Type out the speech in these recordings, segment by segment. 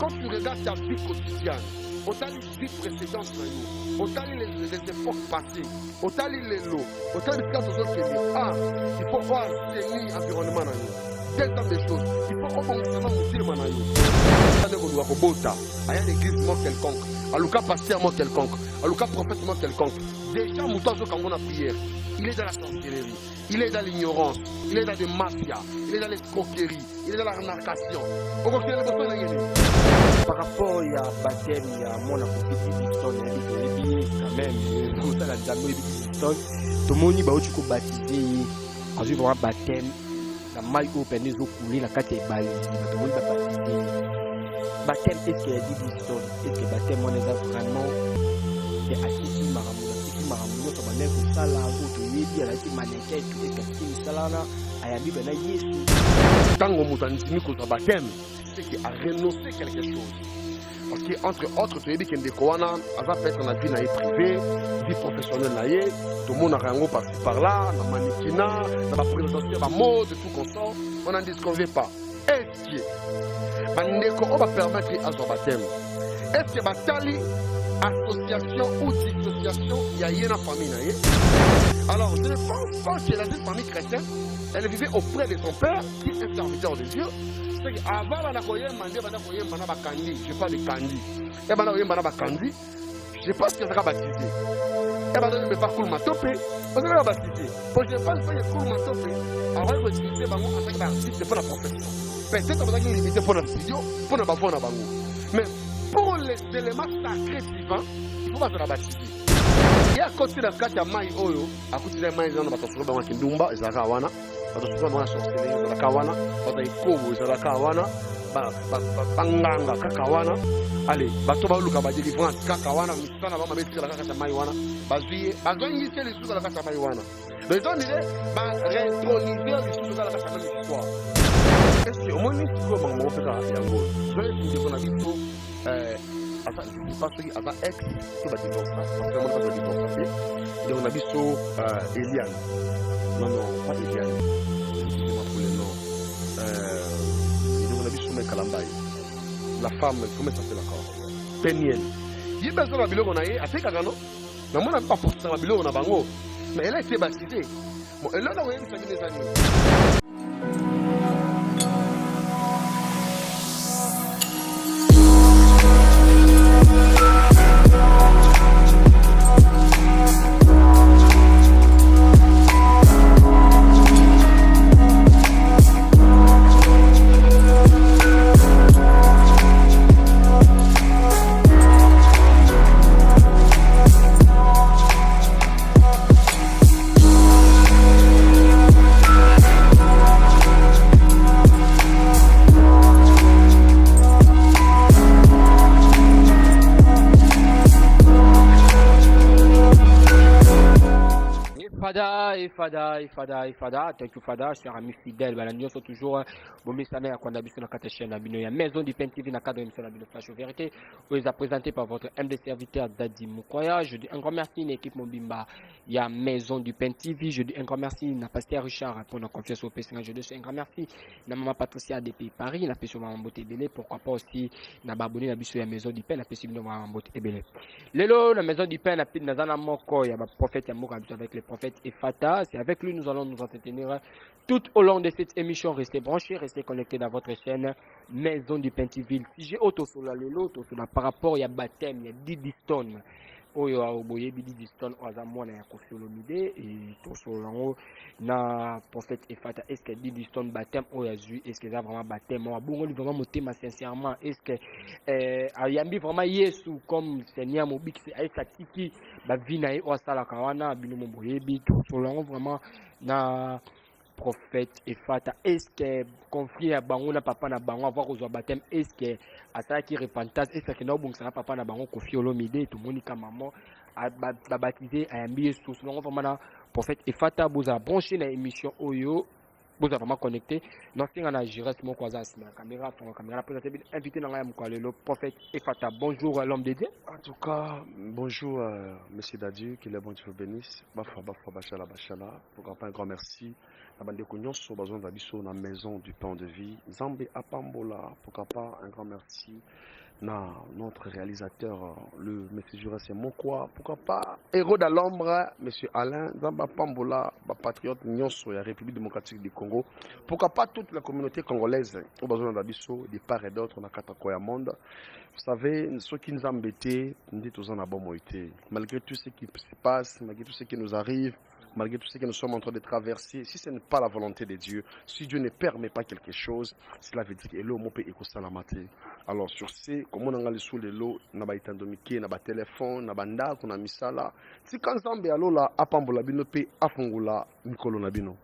quand tu regardes ta vie quotidienne, autant les vies précédentes, autant les époques passées, autant les lots, autant les cas d'autres il faut voir l'environnement. Quelles des choses. Il faut au moins il y a une église quelconque, à l'ouka pasteur quelconque, à l'ouka prophète quelconque. Déjà, Moutazo quand on a prière, il est dans la sorcellerie, il est dans l'ignorance, il est dans les mafias, il est dans l'escroquerie, il est dans l'arnacation. Par rapport à baptême, il y a mon apôtre quand même, tout ça, la tout le monde est baptisé, quand je vois baptême, la maille au pénis au couler, la carte est balayée, tout le monde est baptisé. Baptême, est-ce qu'il y a dit est-ce que baptême, on est vraiment c'est assez maramouna, comme on est au salaire, au début, à la team mannequin, tout est casting salana, à Yami Bena Yesu. Tant qu'on moutanissimi contre baptême, c'est qu'il a renoncé quelque chose. Parce qu'entre autres, tu as dit qu'il y a des koana, ça peut être dans la vie privée, vie professionnelle, tout le monde a rien par-ci par-là, dans la mannequinat, dans la présentation, la mode, tout comme ça, on n'en disconvient pas. Est-ce que on va permettre à son baptême? Est-ce que Batali, association ou dissociation, il y a une famille? Alors, je ne pense pas que la famille chrétienne, elle vivait auprès de son père, qui est serviteur de Dieu. Avant, je parle de Kandi. Je pense que ça va baptiser. Et je ne pas cool matopé. On va baptiser. Pour je pense que cool matopé. Avant de utiliser bango en tant qu'artiste pour la profession. Peut-être qu'on va limiter pour la studio, pour la bafona bango. Mais pour les éléments sacrés vivants, il faut pas se la baptiser. Et à côté de la carte à Maï Oyo, à côté de la Maï Zana, parce que je suis Kindumba, et Zakawana. Bato sorcellerie za kawana, bato ikobo za kawana, banganga kakawana. Allez, bato ba luka ba délivrance kakawana, misana ba mabetira la kaka maiwana. Bazuye, bazongi c'est les sous de la kaka maiwana. Les gens disaient ba rétroniser les sous de la kaka même histoire. Est-ce que au moins ni ko ba mo peka yango. Je dis qu'on a dit asa parce que asa ex to ba divorce, parce que moi pas divorce. Donc on a dit Eliane. Non, pas Eliane. La femme, comment ça s'appelle encore? Peniel. Il y a besoin de la bilogo na ye, a fait kagano. Mais moi, je n'ai pas pour ça la bilogo na bango. Mais elle a été baptisée. Bon, elle a envoyé des années. Fada, thank you Fada, cher ami fidèle, nous sommes toujours bon message à quoi d'habitude dans chaîne la maison du Pen TV dans cadre de l'émission la Flash Vérité, vous est présenté par votre MD serviteur Dadi Mukoya. Je dis un grand merci à l'équipe Mobimba, il y a maison du Pen TV. Je dis un grand merci à Pasteur Richard pour notre confiance au PC. Je dis un grand merci à Maman Patricia depuis Paris, la personne Maman Boté Belé, pourquoi pas aussi na abonné la la maison du Pen, la personne Maman Boté Belé. Lelo la maison du Pen la petite Nazana Moko, il y a le prophète Yamouk avec les prophètes et Fata. C'est avec lui nous allons nous entretenir tout au long de cette émission. Restez branchés, restez connectés dans votre chaîne Maison du Pentiville. Si j'ai auto sur la lelo, auto sur la par rapport, il y a baptême, il y a Didi Stone. Oyo oboye Didi Stone ozamona ya Koffi Olomide et tout sur l'ango na prophète Efata. Est-ce que Didi Stone baptême oyo azu, est-ce que ça vraiment baptême moi bon vraiment motema sincèrement, est-ce que ayambi vraiment Yesu comme Seigneur mobik c'est ça tiki ba vina e osala kawana bino moboyebi tout sur l'ango vraiment na prophète Efata. Est-ce que conflit à bango na papa na bango avoir aux baptême, est-ce que à qui repentance, est-ce que na bon ça papa na bango Koffi Olomide tout monde comme maman a baptisé à ambier sous selon vraiment na prophète Efata vous a branché na émission Oyo vous a vraiment connecté non c'est on a géré mon croisage na caméra pour caméra présenté invité dans la mukale le prophète Efata. Bonjour l'homme de Dieu. En tout cas bonjour monsieur Dadi, que le bon Dieu vous bénisse. Bafa bachala pourquoi pas un grand merci Abandeko nyonso besoin d'abisso na maison du pain de vie. Nzambe apambola, pourquoi pas un grand merci na notre réalisateur, le monsieur Jurès Mokwa, pourquoi pas héros de l'ombre, monsieur Alain, Nzambe apambola, patriote nyonso la République démocratique du Congo, pourquoi pas toute la communauté congolaise au besoin d'abisso de part et d'autre na katakoya monde. Vous savez, ceux qui nous embêtent, nous disons tous en abomoité. Malgré tout ce qui se passe, malgré tout ce qui nous arrive, malgré tout ce que nous sommes en train de traverser, si ce n'est pas la volonté de Dieu, si Dieu ne permet pas quelque chose, cela veut dire que l'eau peut écosalamate. Alors sur ce, comme on a sous l'eau, on a itandomike, on a téléphone, on a banda, on a misala. Si quand Zambé alo la apambola bino pe afungula mikolo na bino.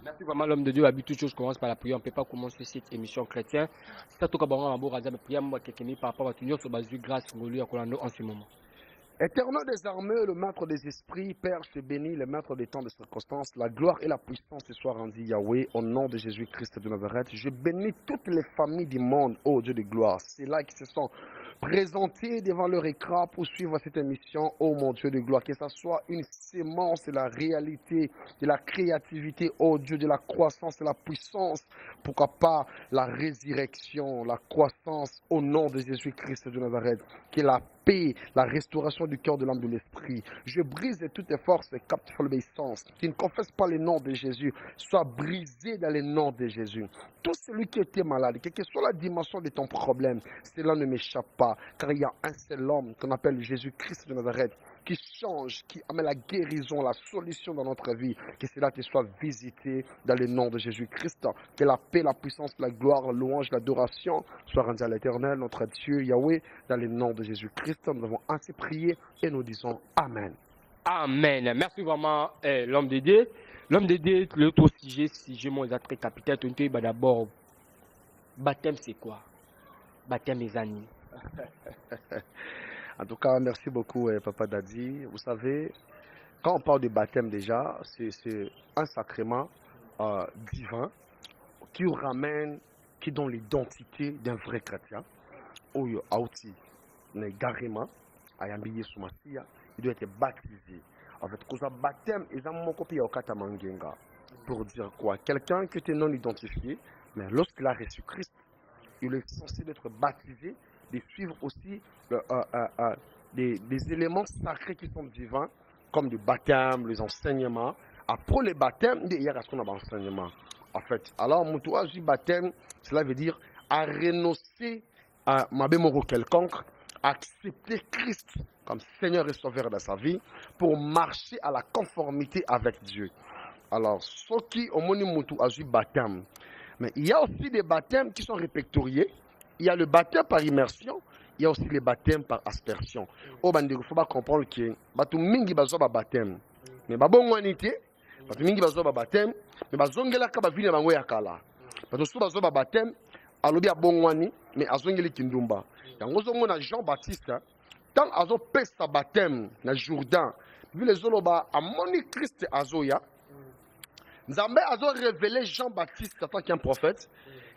Merci vraiment l'homme de Dieu. Habitude, toute chose commence par la prière. On ne peut pas commencer cette émission chrétienne. C'est tout cas bon, on va prier quelques minutes par rapport à tout le monde sur base de grâce en ce moment. Éternel des armées, le maître des esprits, Père, je te bénis, le maître des temps, des circonstances, la gloire et la puissance te soient rendues, Yahweh, au nom de Jésus-Christ de Nazareth. Je bénis toutes les familles du monde, ô Dieu de gloire. C'est là qui se sont présentés devant leur écran pour suivre cette émission, ô mon Dieu de gloire. Que ce soit une sémence de la réalité, de la créativité, ô Dieu de la croissance, de la puissance. Pourquoi pas la résurrection, la croissance, au nom de Jésus-Christ de Nazareth. Que la paix, la restauration du cœur, de l'âme, de l'esprit. Je brise toutes les forces et capte l'obéissance. Qui ne confesse pas le nom de Jésus, soit brisé dans le nom de Jésus. Tout celui qui était malade, quelle que soit la dimension de ton problème, cela ne m'échappe pas. Car il y a un seul homme qu'on appelle Jésus-Christ de Nazareth, qui change, qui amène la guérison, la solution dans notre vie. Que cela te soit visité dans le nom de Jésus-Christ. Que la paix, la puissance, la gloire, la louange, l'adoration soient rendues à l'Éternel, notre Dieu, Yahweh, dans le nom de Jésus-Christ. Nous avons ainsi prié et nous disons Amen. Amen. Merci vraiment l'homme de Dieu. L'homme de Dieu, l'autre sujet, si j'ai mon attrait capital, d'abord, baptême c'est quoi? Baptême mes amis. En tout cas, merci beaucoup, Papa Dadi. Vous savez, quand on parle de baptême déjà, c'est un sacrement divin qui ramène, qui donne l'identité d'un vrai chrétien. Oyo auti garima ayambiye sumasia, il doit être baptisé. En fait, cause baptême, ils ont mon copie au katamangenga. Pour dire quoi? Quelqu'un qui était non identifié, mais lorsqu'il a reçu Christ, il est censé être baptisé, de suivre aussi des éléments sacrés qui sont divins, comme le baptême, les enseignements. Après le baptême, il y a ce qu'on a enseignement. En fait, alors, mon tour du baptême, cela veut dire à renoncer à ma bémoro quelconque, accepter Christ comme Seigneur et Sauveur de sa vie pour marcher à la conformité avec Dieu. Alors, ceux qui ont eu baptême, mais il y a aussi des baptêmes qui sont répertoriés. Il y a le baptême par immersion, il y a aussi le baptême par aspersion. Il faut comprendre que batu mingi bazoba baptême, mais babongwanité, batu mingi bazoba baptême, mais bazongela ka bavile bango ya kala. Batu su bazoba baptême, alobi abongwani, mais azongeli kindumba. Yango zomona Jean-Baptiste, tant azo pesa baptême na Jourdain, vu les oloba amoni Christ azoya. Nzambe azo révélé Jean-Baptiste en tant qu'un prophète,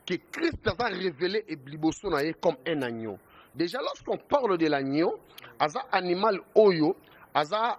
que Christ a révélé et blibosonaye comme un agneau. Déjà, lorsqu'on parle de l'agneau, aza animal oyo, aza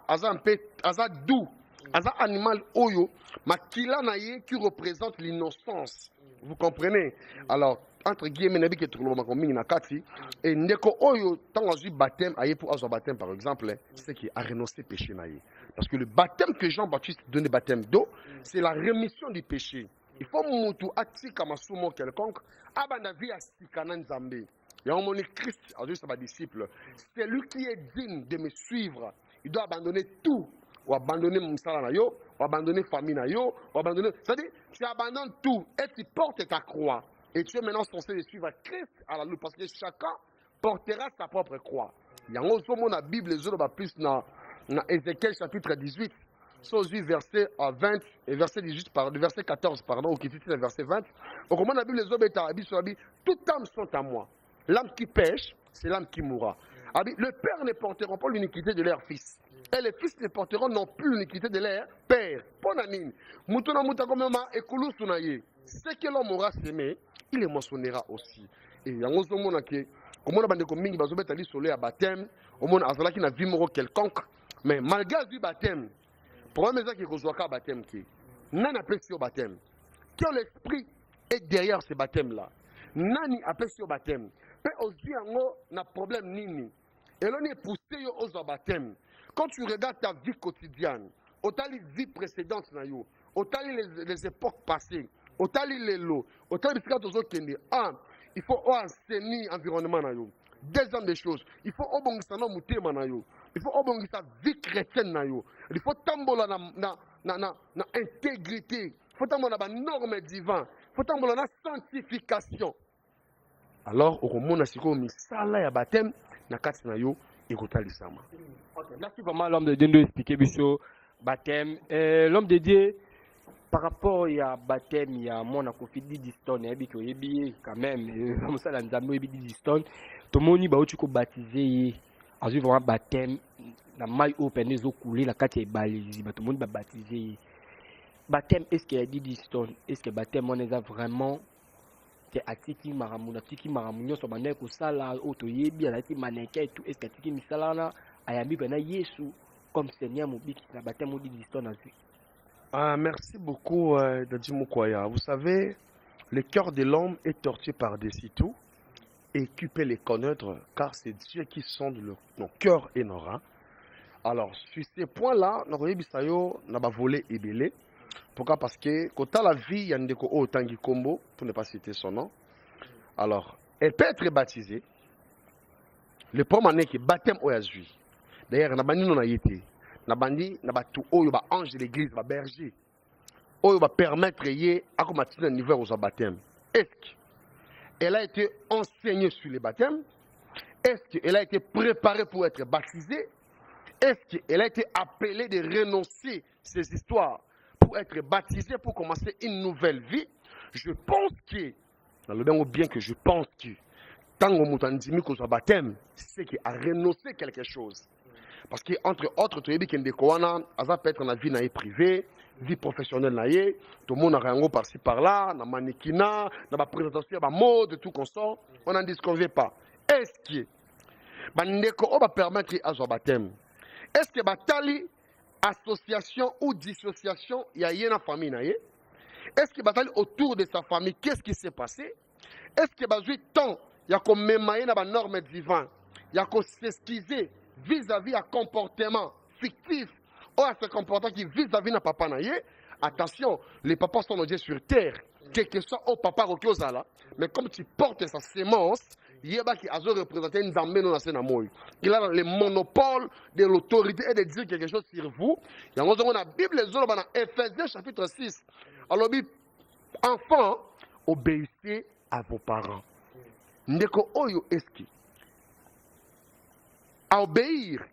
doux, aza animal oyo, makila naye qui représente l'innocence. Vous comprenez? Alors, entre guillemets, nabi ke troulo makomingi na kati, et ndeko oyo, tant azu baptême, aye pour azu baptême par exemple, c'est qui a renoncé péché naye. Parce que le baptême que Jean-Baptiste donne, le baptême d'eau, c'est la rémission du péché. Il faut que atika masumo quelconque, abanda vi asikana nzambe. Il y a un moment Christ, a dit à ses disciples, c'est lui qui est digne de me suivre. Il doit abandonner tout. Ou abandonner mon salaire, ou abandonner famille, ou abandonner. C'est-à-dire, tu abandonnes tout et tu portes ta croix. Et tu es maintenant censé suivre Christ à la loupe. Parce que chacun portera sa propre croix. Il y a un moment la Bible, les autres, plus dans Ézéchiel chapitre 18. Verset 20 et verset 18, verset 14, pardon, ou qui dit le verset 20. Au moment la Bible, les hommes étaient sur la Bible, toutes âmes sont à moi. L'âme qui pêche, c'est l'âme qui mourra. Le père ne porteront pas l'iniquité de leur fils. Et les fils ne porteront non plus l'iniquité de leur père. Ponanine. Mutuna mutakomema ekulu sunaye. Ce que l'homme aura semé, il le moissonnera aussi. Et il y a un autre monde qui, comme on a bandé comme mingi, bazobet ali solé à baptême, au monde azala qui n'a vu moro quelconque, mais malgré du baptême, pour un maison qui reçoit un baptême qui, n'a pas pris au baptême. Quel esprit est derrière ce baptême-là? Nani appelle ce baptême? Pe ozui yango na problème nini? Et l'on est poussé aux baptême. Quand tu regardes ta vie quotidienne, autant les vies précédentes, autant les époques passées, autant les lots, autant les kende. Il faut enseigner l'environnement. Deuxième choses, il faut obongisa no mutema na yo. Il faut obongisa vie chrétienne na yo. Il faut tambola na intégrité. Il faut tambola na norme divine. Il faut tambola na sanctification. Alors, au komona siko misala ya baptême na kati na yo ekotalisama. Okay, merci vraiment l'homme de Dieu de expliquer biso baptême. L'homme de Dieu par rapport à baptême, il y a mon akofidi diston et bito yebi quand même comme ça dans Nzambe yebi diston. Tout le monde ba tu ko baptiser a vu vraiment baptême na mai open les eaux couler la kati balizi ba tout le monde ba baptiser. Baptême est-ce qu'il y a dit diston? Est-ce que baptême on est vraiment c'est atiki maramuna tiki maramunyo so bande ko sala auto yebi ala ti maneke tout est-ce que tiki misala na ayambi bana Yesu comme Seigneur mobiki na baptême dit diston na vie. Merci beaucoup, Dadi Mukwaya. Vous savez, le cœur de l'homme est tortué par-dessus tout et qui peut les connaître, car c'est Dieu qui sonde nos cœurs et nos reins. Alors, sur ces points-là, nous avons volé et belé. Pourquoi? Parce que quand la vie, il y a un déco Tangi Kombo, pour ne pas citer son nom. Alors, elle peut être baptisée. Le premier année qui est baptême au Yazui. D'ailleurs, on a été. Nabandi nabatu oyo ba ange de l'église ba berger oyo ba permettre yé à commencer un niveau aux baptêmes. Est-ce qu'elle a été enseignée sur les baptêmes? Est-ce qu'elle a été préparée pour être baptisée? Est-ce qu'elle a été appelée de renoncer ces histoires pour être baptisée, pour commencer une nouvelle vie? Je pense que dans le bien que je pense que tant que mutandimi ko baptême, c'est qu'il a renoncé quelque chose. Parce qu'entre autres, tu as dit qu'il peut être dans la vie privée, vie professionnelle, tout le monde a rien par-ci par-là, dans mannequinat, dans la présentation, dans la mode, tout comme ça, on n'en disconvient pas. Est-ce que on va permettre à ce baptême? Est-ce que batali association ou dissociation, il y a une famille? Est-ce que batali autour de sa famille, qu'est-ce qui s'est passé? Est-ce que batali temps, il y a comme même une norme divine, il y a qu'on s'excuser vis-à-vis un comportement fictif ou à ce comportement qui vis-à-vis d'un papa naïe. Attention, les papas sont Dieu sur terre, quel que soit au papa là, mais comme tu portes sa sémence, il y a qui a représenté une dame non assez namoy. Il a le monopole de l'autorité et de dire quelque chose sur vous. Il y a la Bible dans Ephésiens chapitre 6. Alors, enfants, obéissez à vos parents. Ndeko oyo eski à obéir,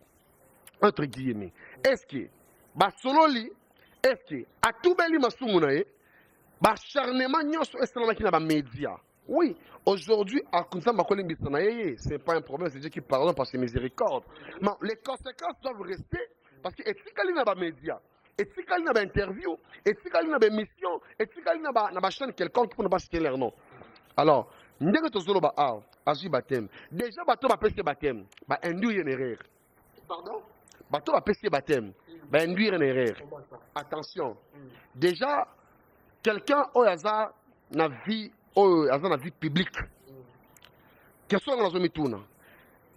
entre guillemets. Est-ce que, sololi, est-ce que, à tout beli masumunae, charnement nyoso est-ce qu'il y a des médias? Oui, aujourd'hui, à Kunsa Makoli Mbisanaye, ce n'est pas un problème, c'est Dieu qui pardonne par ses miséricordes. Mais les conséquences doivent rester, parce que, est-ce qu'il y a des médias? Est-ce qu'il y a des interviews? Est-ce qu'il y a des missions? Est-ce qu'il y a des chaînes quelconque pour ne pas citer leur nom? Alors, ndenge tozolo ba aw azui baptême déjà bato ba pese baptême ba induire une erreur. Pardon? Bato ba pese baptême ba induire une erreur. Attention. Déjà quelqu'un oyaza na vie publique. Question dans la mituna.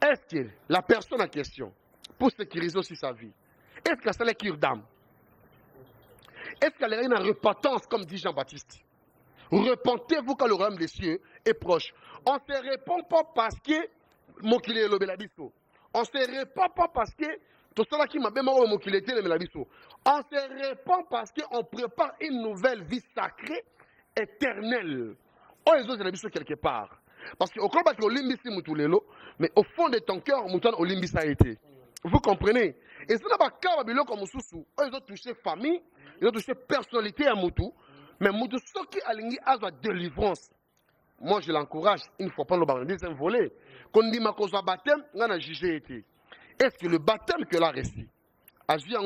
Est-ce que la personne en question pour sécuriser aussi sa vie, est-ce qu'elle a la cure d'âme? Est-ce qu'elle a une repentance comme dit Jean-Baptiste? Repentez-vous quand le royaume des cieux est proche. On ne se répond pas parce que Mokile est le Belabiso. On ne se répond pas parce que tout ça qui m'a bien marre Mokile est le Belabiso. On se répond parce qu'on prépare une nouvelle vie sacrée, éternelle. On les autres Belabiso quelque part. Parce qu'au club de l'Olimbisi Moutulelo, mais au fond de ton cœur, Mouton Olimbisi a été. Vous comprenez? Et c'est là-bas, quand comme Soussou, ils ont touché famille, ils ont touché personnalité à Moutou. Mais Moutou, ce qui a la délivrance, moi je l'encourage, il ne faut pas le deuxième volet. Quand on dit que le baptême, on a jugé été. Est-ce que le baptême qu'elle a reçu, a joué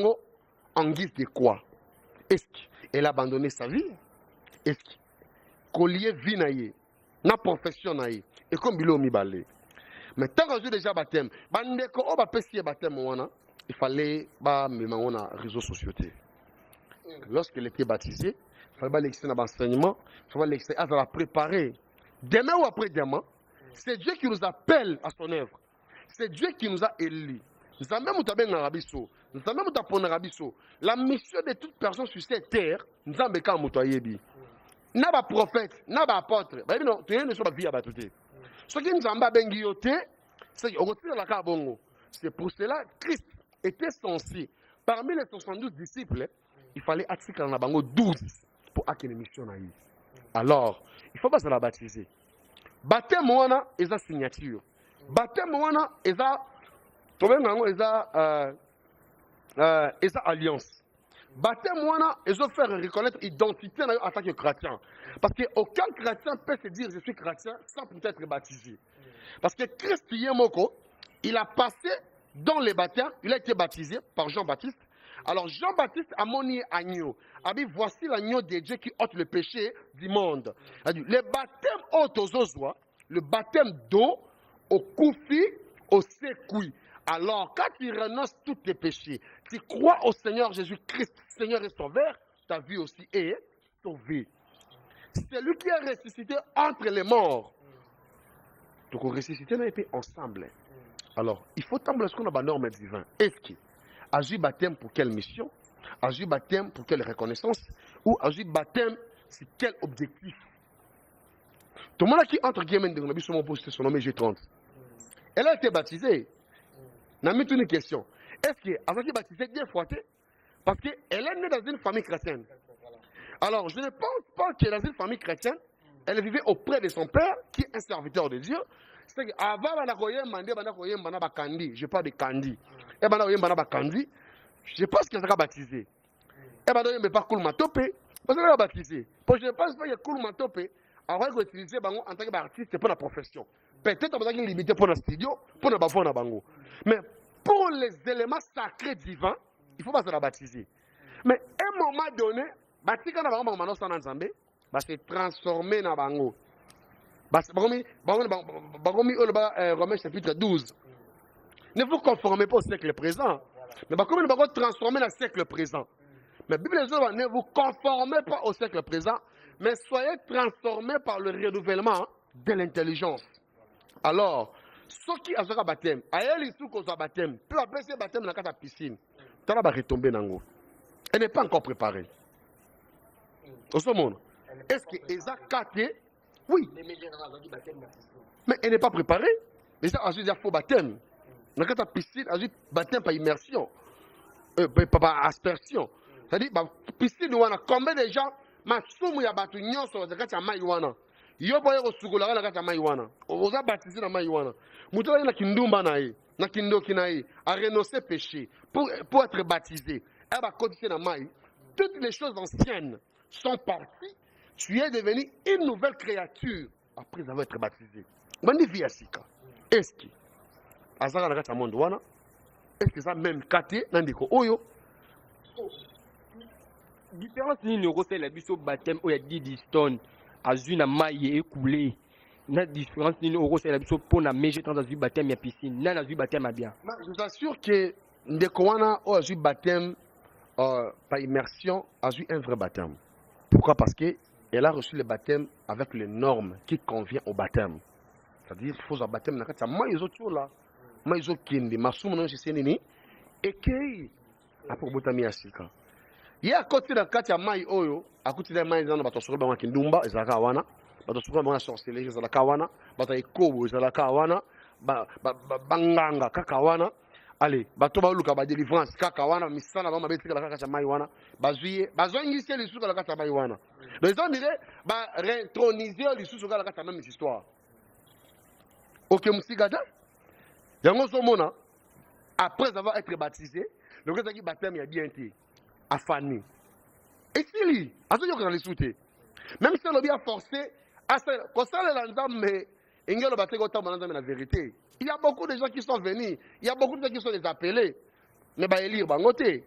en guise de quoi? Est-ce qu'elle a abandonné sa vie? Est-ce qu'elle a vie naïe, na profession naïe, et comme il a mis balé. Mais tant que j'ai déjà baptême, il fallait mettre les réseaux sociaux. Lorsqu'elle était baptisée, Il faut l'excès dans l'enseignement, il faut l'excès à la préparer. Demain ou après-demain, c'est Dieu qui nous appelle à son œuvre. C'est Dieu qui nous a élus. Nous avons même la mission de toute personne sur cette terre, nous avons besoin de n'a pas prophète, n'a pas apôtre. Non, tu ne pas vie à battre. Ce qui nous a benguioté, c'est qu'on retire la carbongo. C'est pour cela que Christ était censé, parmi les 72 disciples, il fallait attirer en abango 12 pour acquérir une mission. Alors, il ne faut pas se la baptiser. Baptême wana est sa signature. Baptême wana est sa alliance. Baptême wana est faire reconnaître l'identité en tant que chrétien. Parce qu'aucun chrétien peut se dire je suis chrétien sans peut-être baptisé. Parce que Christ il a passé dans les baptêmes, il a été baptisé par Jean-Baptiste. Alors Jean-Baptiste a monié agneau. A dit voici l'agneau de Dieu qui ôte le péché du monde. Le baptême autozozoa, le baptême d'eau, au koufi, au sekoui. Alors quand tu renonces tous tes péchés, tu crois au Seigneur Jésus-Christ, Seigneur et Sauveur, ta vie aussi est sauvée. C'est lui qui a ressuscité entre les morts. Donc on ressuscité n'a été ensemble. Alors, il faut tembler ce qu'on a la norme divine. Est-ce que agir baptême pour quelle mission? Agir baptême pour quelle reconnaissance? Ou agir baptême c'est quel objectif? Tout le monde qui entre guillemets dans le son poste son nom G30. Elle a été baptisée. N'a mis une question. Est-ce qu'elle a été baptisée bien fouettée? Parce qu'elle est née dans une famille chrétienne. Alors, je ne pense pas qu'elle est dans une famille chrétienne. Elle vivait auprès de son père, qui est un serviteur de Dieu. C'est qu'avant, je parle de Kandi. Je pense qu'elle sera baptisée. Elle va pas cool matopé. Parce qu'elle sera baptisée. Parce que je ne pense pas que cool matopé avant d'utiliser en tant qu'artiste pour la profession. Peut-être qu'il y a une limite pour le studio, pour le bafon. Mais pour les éléments sacrés divins, il ne faut pas se la baptiser. Mais à un moment donné, va se transformer dans bango. Romains chapitre 12. Ne vous conformez pas au siècle présent. Mais comment nous allons transformer le siècle présent? Mais la Bible dit ne vous conformez pas au siècle présent, mais soyez transformés par le renouvellement de l'intelligence. Alors, ceux qui ont un baptême, ils ont un baptême, puis après ce baptême dans la piscine, tu vas retomber dans l'eau. Elle n'est pas encore préparée. Au ce monde. Est-ce que Eza Kate? Oui. Mais elle n'est pas préparée. Mais ça, il y a faux baptême. Dans la piscine, il y a baptême par immersion. Par aspersion. C'est-à-dire, la piscine, combien de gens, ma somme ya batu nyonso za kati ya mai wana. Yo boye ko sugula na kati ya mai wana. Oza baptiser na mai wana. Mutu na kindumba na ye, na kindoki na ye, a renoncer péché pour être baptisé. Elle va continuer dans mai. Toutes les choses anciennes sont parties. Tu es devenu une nouvelle créature après avoir été baptisé. Mandi via sika. Est-ce que azaka na kati ya monde wana? Est-ce que ça même kate na ndeko oyo? Différence ni ne recèle la biso baptême où il y a 10 tonnes azui na maille écoulé. Na différence ni ne recèle la biso pour na meje dans azui baptême ya piscine. Na azui baptême a bien. Je vous assure que ndeko wana o azui baptême par immersion azui un vrai baptême. Pourquoi? Parce que elle a reçu le baptême avec les normes qui conviennent au baptême. C'est-à-dire il faut un baptême na kati maille zo là. Maille zo kende masumu na chez nini et que après botami asika. Il y a côté de kati ya mai oyo, à côté de mai zana bato sokolo bango kindumba ezalaka wana, bato sokolo bango sorcellerie ezalaka wana, bato ekobo ezalaka wana, banganga kaka wana. Allez, bato ba luka ba délivrance kaka wana, misana ba mabetika la kaka ya mai wana, bazuye, bazongisi les sous la kaka ya mai wana. Les gens diraient ba réintroniser les sous la kaka même histoire. OK musigada? Yango somona après avoir été baptisé, le reste qui baptême a bien été afani. Et si lui, à ce que les souhaiter, même si on a forcé, à ce mais il y a la vérité. Il y a beaucoup de gens qui sont venus, il y a beaucoup de gens qui sont des appelés, mais bah élire bangoté.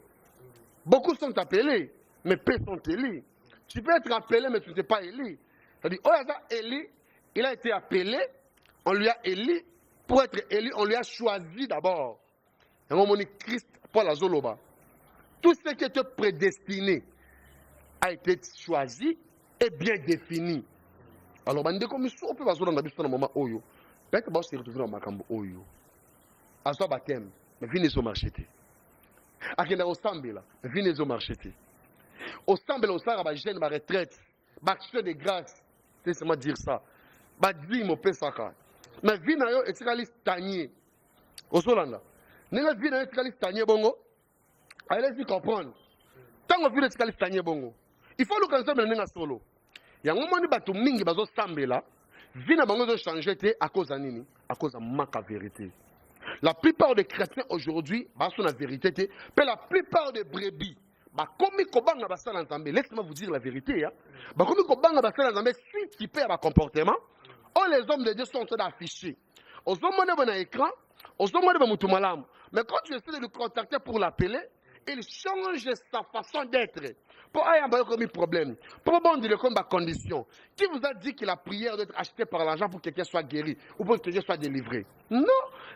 Beaucoup sont appelés, mais peu sont élus. Tu peux être appelé, mais tu ne sais pas élu. C'est-à-dire, élu, il a été appelé, on lui a élu. Pour être élu, on lui a choisi d'abord. Et on dit Christ, Paul Azoloba. Tout ce qui était prédestiné, a été choisi et bien défini. Alors, on peut passer dans la moment oyo. Peut-être que se retrouver dans makambo oyo. À soi baptême, mais venez au marché. À qui au sambela, mais venez au marché. Au sambela, au sara, jeune, ma retraite, action de grâce. C'est seulement dire ça. Badzi mo pesaka. Mais vina yo etikali stagné. Au solanda. Nenga vina yo etikali stagné bongo. Allez-y comprendre. Tant que vina etikali stagné bongo. Il faut le ensemble nenga solo. Ya ngomoni batu mingi bazo sambela. Vina bango zo changer te à cause de nini? À cause de manque de vérité. La plupart des chrétiens aujourd'hui, bah sont la vérité te. Mais la plupart des brebis, bah comme kobanga basala nzambe, laissez-moi vous dire la vérité hein. Bah comme kobanga basala nzambe, si tu perds un comportement, oh les hommes de Dieu sont en train d'afficher. Aux hommes on a un écran, aux hommes on a mutu malam. Mais quand tu essaies de le contacter pour l'appeler, il change sa façon d'être. Pour avoir un problème, pour bon dire comme condition. Qui vous a dit que la prière doit être achetée par l'argent pour que quelqu'un soit guéri ou pour que quelqu'un soit délivré? Non.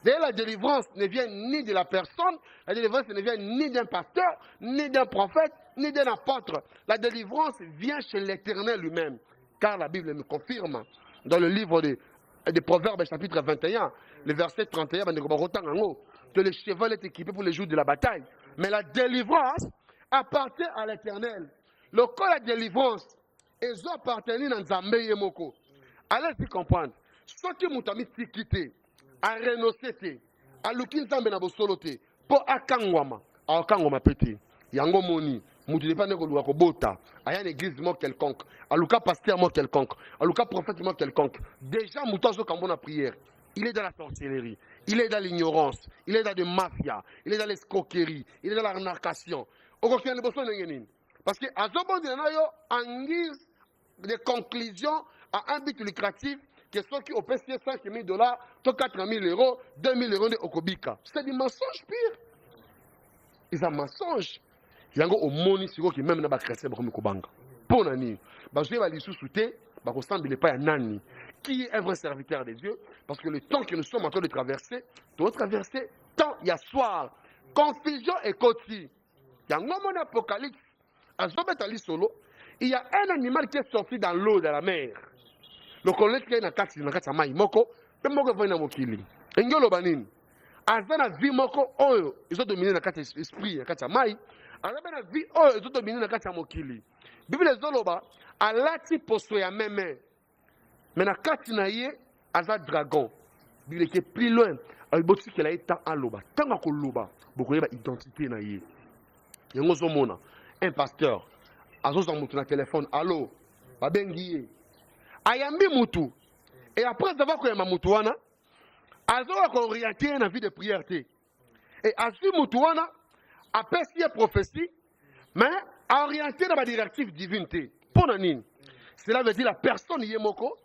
D'ailleurs, la délivrance ne vient ni de la personne, la délivrance ne vient ni d'un pasteur, ni d'un prophète, ni d'un apôtre. La délivrance vient chez l'Éternel lui-même. Car la Bible me confirme dans le livre des Proverbes, chapitre 21, le verset 31, que le cheval est équipé pour les jours de la bataille. Mais la délivrance appartient à l'Éternel. Le corps de la délivrance, ils ont appartenu dans Nzambe Yemoko. Allez-y comprendre. Ce qui m'ont quitté, à renoncer, à l'oukin Nzambe na bosolote, pour akangwama, à akangwama pété. Yango moni, moutou n'est pas né ko bota, à une église moi quelconque, à l'ouka pasteur moi quelconque, à l'ouka prophète moi quelconque. Déjà moutou zo kambona prière. Il est dans la sorcellerie, il est dans l'ignorance, il est dans la mafia, il est dans l'escroquerie, il est dans l'arnacation. Parce que à ce moment en guise de conclusion à un but lucratif, que ceux qui ont payé 5 000 $, 4 000 €, 2 000 € de Okobika. C'est du mensonge pire. C'est un mensonge. Il y a un moni qui même n'a pas créé pour Kobanga. Pour Nani. Je vais aller sous-souter, je ne pas à Nani. Qui est un vrai serviteur de Dieu? Parce que le temps que nous sommes en train de traverser, temps, il y a soir, confusion et côté. Il y a un moment d'Apocalypse, à Zobetali Solo, il y a un animal qui est sorti dans l'eau de la mer. Le collègue qui est dans le cas de Maïmoko, le Moko va dans Mokili. Engolo Banin, Azana Vi Moko, oh, ils ont dominé dans le cas de l'esprit, dans le cas de Maï, Azana Vi, oh, ils ont dominé dans le cas de Mokili. Bible Zoloba, Alati Posoya Meme. Mais dans le cas de Aza Dragon, il était plus loin, il y a été en loba. Tant que loba, beaucoup de identité na yé. Il y a un pasteur, Azo Moutou na téléphone, allô, Babengiye. Ayambi Moutou. Et après avoir que Mamoutouana, Azo a orienté dans la vie de prière. Et Azu Moutouana a perçu prophétie, mais a orienté dans la directive divinité. Pour Nanine. Cela veut dire la personne Yemoko,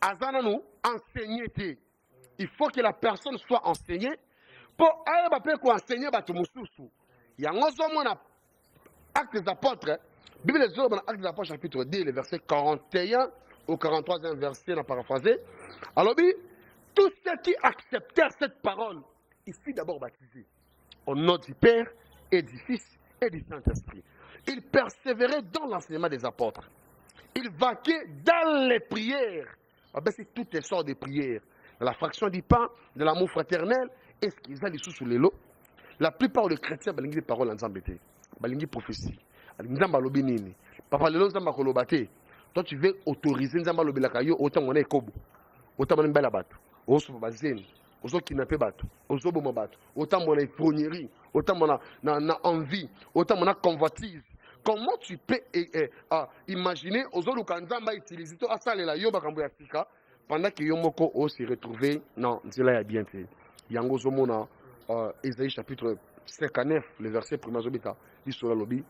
Azana nous enseigner. Il faut que la personne soit enseignée pour enseigner Batumususu. Il y a un acte des apôtres, Bible des hommes, acte des apôtres, chapitre 2, le verset 41 au 43e verset, la paraphrasé. Alors, tous ceux qui acceptèrent cette parole, il fut d'abord baptisé au nom du Père et du Fils et du Saint-Esprit. Ils persévéraient dans l'enseignement des apôtres. Ils vaquaient dans les prières. C'est toutes les sortes de prières. De la fraction du pain, de l'amour fraternel, et ce qu'ils ont les sous les lots. La plupart des chrétiens, ils ont des paroles en zambété. Ils ont des prophéties. Ils ont des nini. Papa, les gens ont des toi, tu veux autoriser les gens à faire autant mon écobo. Autant mon balabat. Autant mon zen. Autant kidnapper bateau. Autant mon bateau. Autant mon effronnerie. Autant mon envie. Autant mon convoitise. Comment tu peux imaginer aux autres kanzamba utiliser tout à ça les la yoba kamboya sika pendant que yomoko o se retrouver non cela est bien fait. Yango zomona Ésaïe chapitre 59 le verset 1er zobita dit sur la lobby.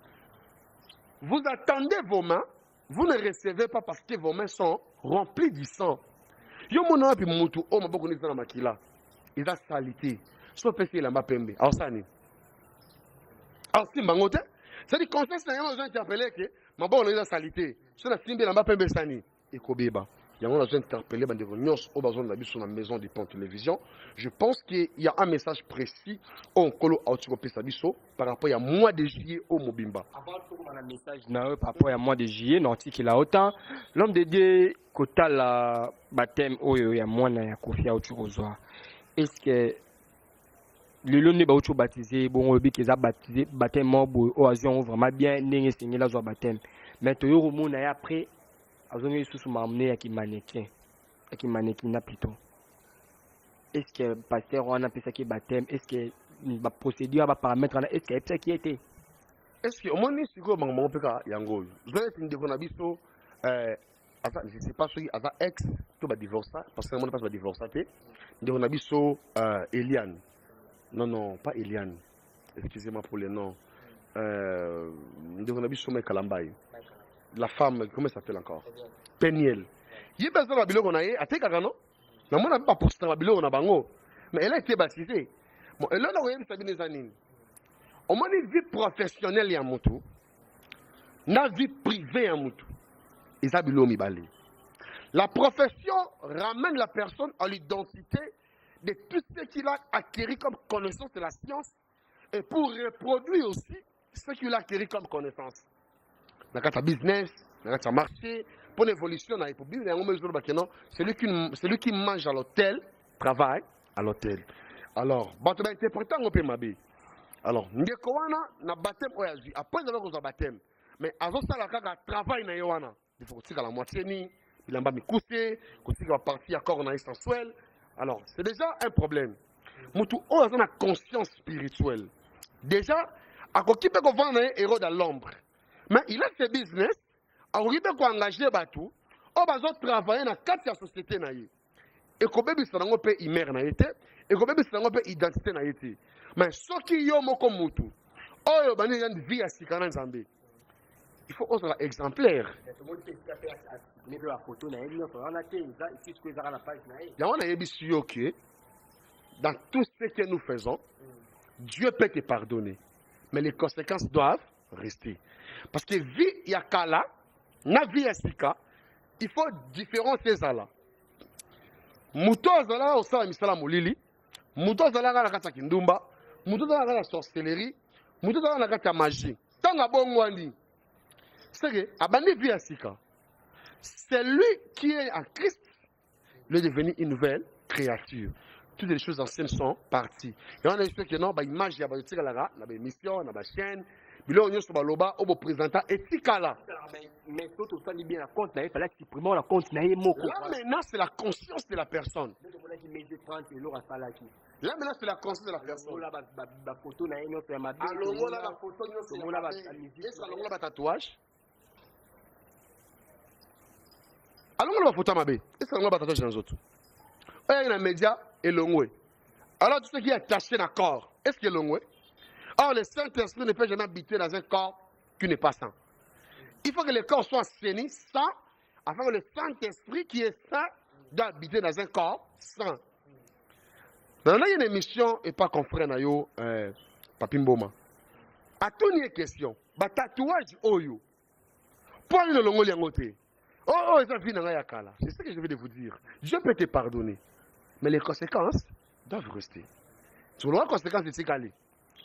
Vous attendez vos mains, vous ne recevez pas parce que vos mains sont remplies du sang. Yomona pi mutu o maboko ni sana makila. Iza salité. So pesi la mapembe. Awsani. Awsi bangote. C'est-à-dire conscience n'a pas interpellé que ma bonne est la salité. Sur la simbe n'a pas pembe sani et kobeba. Il y a un interpellé dans la maison des ponts télévision. Je pense qu'il y a un message précis au Nkolo Aotiropesabiso par rapport à mois de juillet au Mobimba. Avant tout, un message par rapport à mois de juillet, non, qu'il a autant. L'homme de Dieu, quota la baptême, il y a moins de Kofi Aotirozoa. Est-ce que le long de Baoucho baptisé, bon, il y a baptisé, baptême, au avion, vraiment bien, n'est signé la joie baptême. Mais tu as après. Azongi sous m'amener à qui mannequin plutôt. Est-ce que pasteur on a appelé ça qui baptême? Est-ce que la procédure va paramètre est-ce que c'est qui était? Est-ce que au moins si go maman peut ka yango. Je vais te dire biso je sais pas si asa ex to ba divorcer parce que moi pas ba divorcer de on a biso Eliane. Non, pas Eliane. Excusez-moi pour le nom. De on a biso mais Kalambai. La femme, comment ça s'appelle encore? Peniel. Il y a besoin de biloko na ye, atekaka non? Na mona pas poster na biloko na bango. Mais elle a été baptisée. Bon, elle a eu sabine zanine. Au moins une vie professionnelle ya mutu. Na vie privée ya mutu. Isa biloko mibale. La profession ramène la personne à l'identité de tout ce qu'il a acquis comme connaissance de la science et pour reproduire aussi ce qu'il a acquis comme connaissance. Dans le business, dans le marché, pour l'évolution dans la République, celui qui mange à l'hôtel, travaille à l'hôtel. Alors, il interprétant un peu ma vie. Alors, nous avons baptême, après nous avons baptême. Mais avant ça, il travail na yowana. Il faut que la moitié ni, il a mis couché, que va partir encore dans les sensuels. Alors, c'est déjà un problème. Nous avons une conscience spirituelle. Déjà, à quoi qui peut vendre un héros dans l'ombre. Mais il a ses business, il a engagé Batou, il a travaillé dans 4 sociétés. Et qu'on peut être immer, et qu'on peut être identité. Mais ce qui est comme Moutou, il faut être exemplaire. Dans tout ce que nous faisons, Dieu peut te pardonner. Mais les conséquences doivent rester. Parce que vie yakala, na vie yasika, il faut différencier ça là. Muto azala au sala misala molili, muto azala na kata kindumba, muto azala na sorcellerie, muto azala na kata magie. Tanga bongwandi. C'est que abandi vie yasika. C'est lui qui est en Christ, lui est devenu une nouvelle créature. Toutes les choses anciennes sont parties. Et on a dit que non, bah image ya ba tika la mission, la chaîne. Bilo on sur baloba au présentant etikala. Mais tout ça bien la compte là, il fallait supprimer la compte là moko. Là maintenant c'est la conscience de la personne. Là maintenant c'est la conscience de la personne. La photo là non c'est ma. Alors là la photo non c'est la musique. Est-ce que la tatouage? Alors la photo ma bé. Est-ce que la tatouage dans les autres? Il y a un média et l'ongwe. Alors tout ce qui est attaché dans le corps, est-ce qu'il est l'ongwe? Or, le Saint-Esprit ne peut jamais habiter dans un corps qui n'est pas saint. Il faut que le corps soit saini, saint, afin que le Saint-Esprit qui est saint doit habiter dans un corps saint. Maintenant, il y a une émission, et pas confrère, Papi Mboma. À tout une question, tatouage oyo. Pour le longo liangote. Oh, ça vient dans la kala. C'est ce que je vais vous dire. Dieu peut te pardonner. Mais les conséquences doivent rester. Sur les conséquences de Tikali.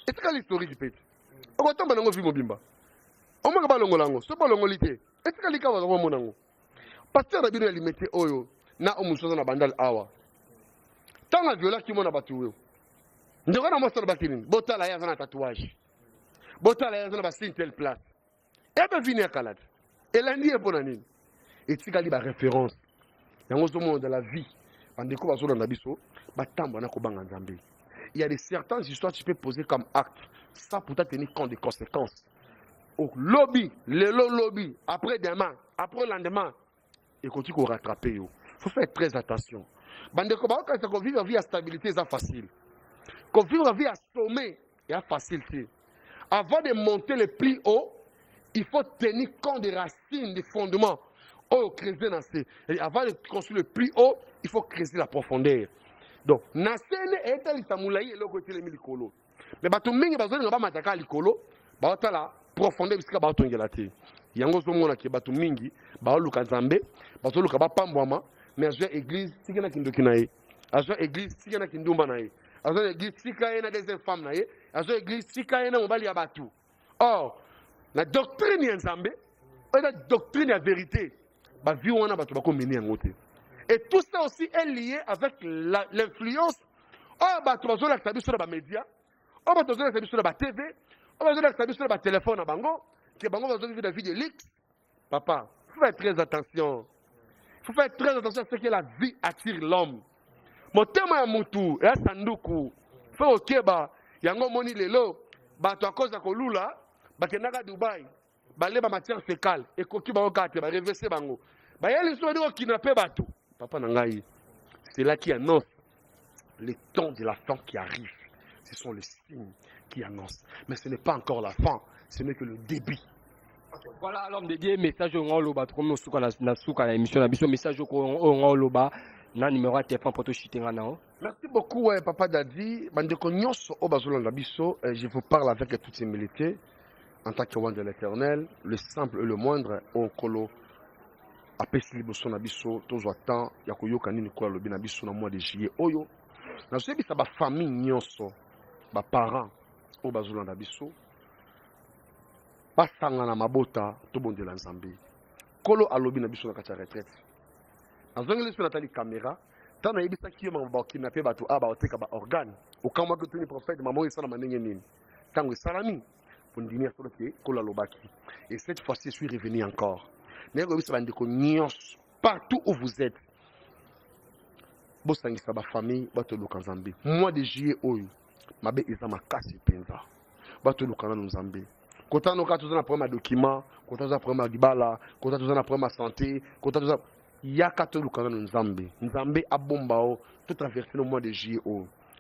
Et c'est l'historique du pays. On va tomber dans le film Bimba. On va pas l'ongolango. C'est pas l'ongolité. Et c'est le cas de l'ongolango. Pasteur a bien limité Oyo. Na omusoza na bandal awa. Tant la viola qui m'a battu. Nous avons un bakinin. Bota la yazana tatouage. Bota la yazana basin telle place. Et bien venir à Kalad. Et lundi est bon année. Et Tikali ba référence. Dans le monde de la vie. En découvre sur l'Abisso. Batambo na kobanga nzambe. Il y a certaines histoires que tu peux poser comme acte, sans pourtant tenir compte des conséquences. Au lobby, le lobby, après demain, après le lendemain, et continue à rattraper. Il faut faire très attention. Bande quand vivre la vie à stabilité, c'est facile. Quand vivre la vie à sommet, c'est facile. Avant de monter le plus haut, il faut tenir compte des racines, des fondements. Avant de construire le plus haut, il faut creuser la profondeur. Donc, Nasene est un Samoulaï et le côté de Milikolo. Mais Batumingi, Bazon, n'a pas mataka à l'Ikolo, Baotala, profondeur, puisque Baotongelaté. yango zomona ke bato mingi baoluka nzambe bazoluka bapambwama mais azwa église tika na kindoki na ye azwa église tika na kindumba na ye azwa église tika ye na deuxième femme na ye azwa église tika ye na mobali ya bato. Or la doctrine ya nzambe la doctrine ya vérité bavi wana bato bakomeni yango te. Et tout ça aussi est lié avec l'influence bato bazolakisa biso na bamédia bato bazolakisa biso na batv bazolakisa biso na batelefone na bango ke bango bazovivre la vie de luxe. Papa, il faut faire très attention. Il faut faire très attention à ce que la vie attire l'homme. Motema ya mutu ya sanduku fe okeba yango moni lelo bato akoza kolula bakendaka Dubai baleba matière fécale ekoki bango kate ba reverser bango bayeli so ndiko kidnapper bato. Papa na ngai, c'est là qui annonce le temps de la fin qui arrive. Ce sont les signes qui annoncent. Mais ce n'est pas encore la fin, ce n'est que le début. Voilà, l'homme de Dieu, message au grand loba, trop souka na souka na émission na biso, message au grand loba, na numéro de téléphone pour tout chiter na. Merci beaucoup, Papa Dadi. Bandeko nyonso o bazolo na biso, je vous parle avec toute humilité en tant que roi de l'Éternel, le simple et le moindre on kolo apesi liboso na biso tozwa temps ya koyoka nini kola lobi na biso na mois de juillet oyo. Na sebisa ba famille nyonso, ba parents o bazolo na biso. Basanga na mabota to bondela nzambe. Kolo alobi na biso na kati ya retraite. Azongi leso na tali caméra, tana yebisa kiyo mamba kidnapper bato aba oteka ba organe. Okamwa ko tuni prophète mamo isana manenge nini. Tango salami pour ndimir solo ke kolo alobaki. Et cette fois-ci je suis revenu encore. Nego bisa bandeko nyos partout où vous êtes. Bosangisa ba famille bato luka nzambe. Mois de juillet oyo mabe izama kasi penza. Bato luka na nzambe. Quand on a un problème de document, quand on a un problème de libala, quand on a un problème de santé, quand on a il y a 4 jours dans Nzambe. Nzambe a bombao tout traversé le mois de juillet.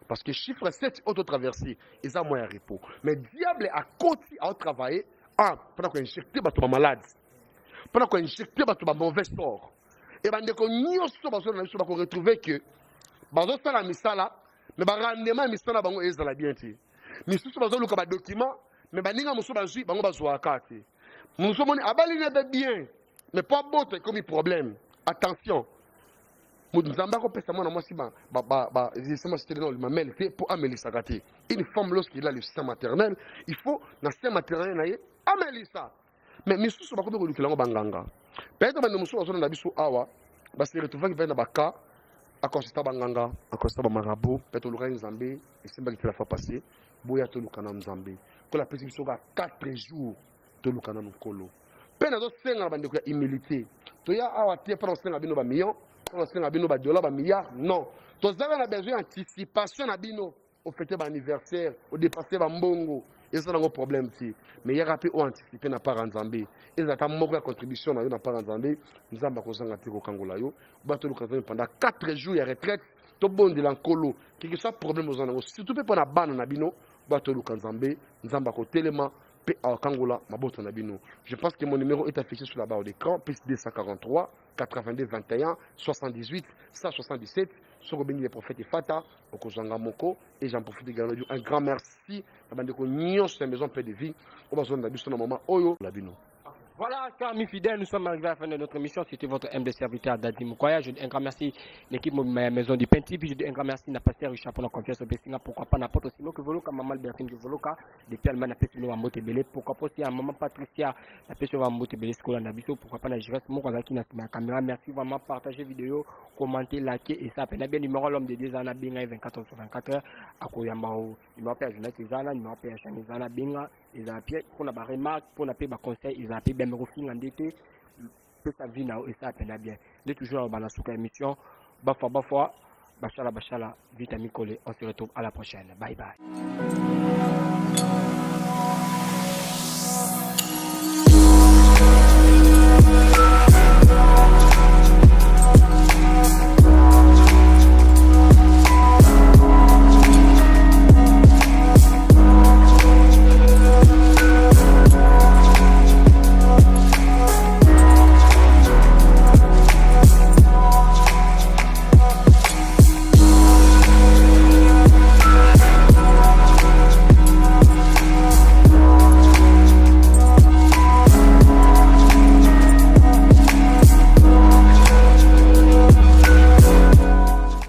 Parce que chiffre 7 auto traversé, ils ont moins de repos. Mais diable a continué à travailler pendant qu'on injecte les malades. Pendant qu'on injecte les mauvais sorts. Et ben dès qu'on y a retrouvé que bazo sala misala, mais ba rendement misala bango ezala bien ti. Mais sous bazo luka ba document mais baninga muso bazui bango bazwa kati muso moni abali ne bien mais pas bote comme problème. Attention Nzamba ko pesa mwana mwasi c'est le mamel pour amelisa kati. Une femme lorsqu'il a le sein maternel il faut na sein maternel na ye amelisa mais misusu bakobe ko lukilango banganga peut-être bande muso bazona na biso awa ba se retrouver ki na baka akonsista banganga akonsista ba marabout peut-être le Nzambe et c'est la fois passée boya to lukana Nzambe que la précision va 4 jours de lukana nkolo pena do senga bande ko humilité to ya awa te para senga bino ba million para senga bino ba dollar ba milliard non to zanga na besoin anticipation na bino au fêter ba anniversaire au dépasser ba mbongo et ça n'a problème ti mais ya rapé o anticiper na para Nzambe et ça ta moko ya contribution na yo na para Nzambe Nzamba ko zanga te ko kangola yo ba to lukana pendant 4 jours ya retraite to bondi la nkolo qui que soit problème aux anango surtout pe na bana na bino bato luka Nzambe Nzamba ko telema pe akangola mabota na bino. Je pense que mon numéro est affiché sur la barre d'écran plus 243 82 21 78 177 sur béni les prophètes et Fata okozanga moko et j'en profite également de un grand merci à bandeko nyonso sur la maison paix de vie au besoin na biso na maman oyo la bino. Voilà, chers amis fidèles, nous sommes arrivés à la fin de notre émission. C'était votre MD serviteur Dadi Mukwaya. Je dis un grand merci l'équipe de ma maison du Penti. Puis je dis un grand merci à Pasteur Richard pour la confiance au Bessinga. Pourquoi pas n'importe aussi que Voloka, Maman Bertin de Voloka, depuis Allemagne, Napesino, Amote Belé. Pourquoi pas aussi à Maman Patricia, Napesino, Amote Belé, Skola Nabiso. Pourquoi pas Najiras Moukazaki, ma caméra. Merci vraiment, partagez vidéo, commentez, likez et ça. Puis, bien numéro l'homme de 2 ans, Binga 24 sur 24 heures. À Koyamao, numéro à Jonathan Zana, numéro à Chanizana Binga. Ils ont appelé pour la remarque, pour la paix, conseil, ils ont appelé Ben Rofing en DT. Peut sa vie et ça peine bien. De toujours dans la souka émission. Bafwa, Bachala, vitamine collé. On se retrouve à la prochaine. Bye bye.